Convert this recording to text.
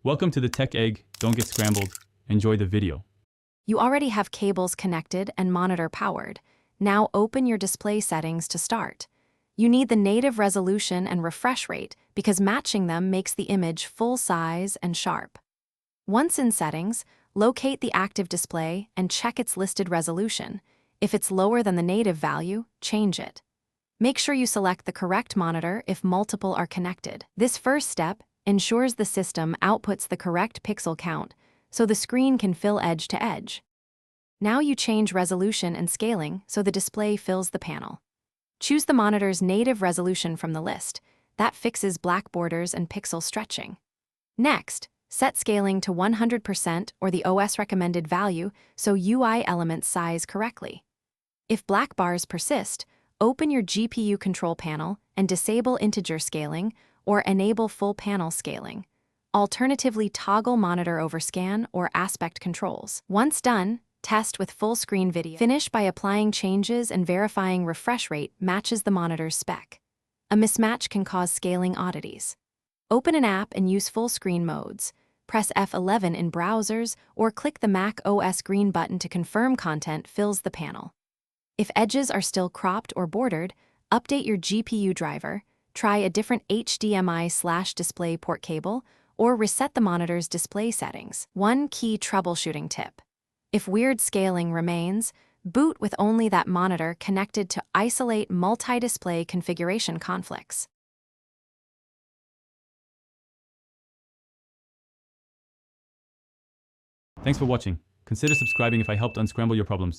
Welcome to the Tech Egg. Don't get scrambled. Enjoy the video. You already have cables connected and monitor powered. Now open your display settings to start. You need the native resolution and refresh rate because matching them makes the image full size and sharp. Once in settings, locate the active display and check its listed resolution. If it's lower than the native value, change it. Make sure you select the correct monitor if multiple are connected. This first step ensures the system outputs the correct pixel count so the screen can fill edge to edge. Now you change resolution and scaling so the display fills the panel. Choose the monitor's native resolution from the list. That fixes black borders and pixel stretching. Next, set scaling to 100% or the OS recommended value so UI elements size correctly. If black bars persist, open your GPU control panel and disable integer scaling or enable full panel scaling. Alternatively, toggle monitor overscan or aspect controls. Once done, test with full screen video. Finish by applying changes and verifying refresh rate matches the monitor's spec. A mismatch can cause scaling oddities. Open an app and use full screen modes. Press F11 in browsers or click the Mac OS green button to confirm content fills the panel. If edges are still cropped or bordered, update your GPU driver, try a different HDMI/display port cable, or reset the monitor's display settings. One key troubleshooting tip. If weird scaling remains, boot with only that monitor connected to isolate multi-display configuration conflicts. Thanks for watching. Consider subscribing if I helped unscramble your problems.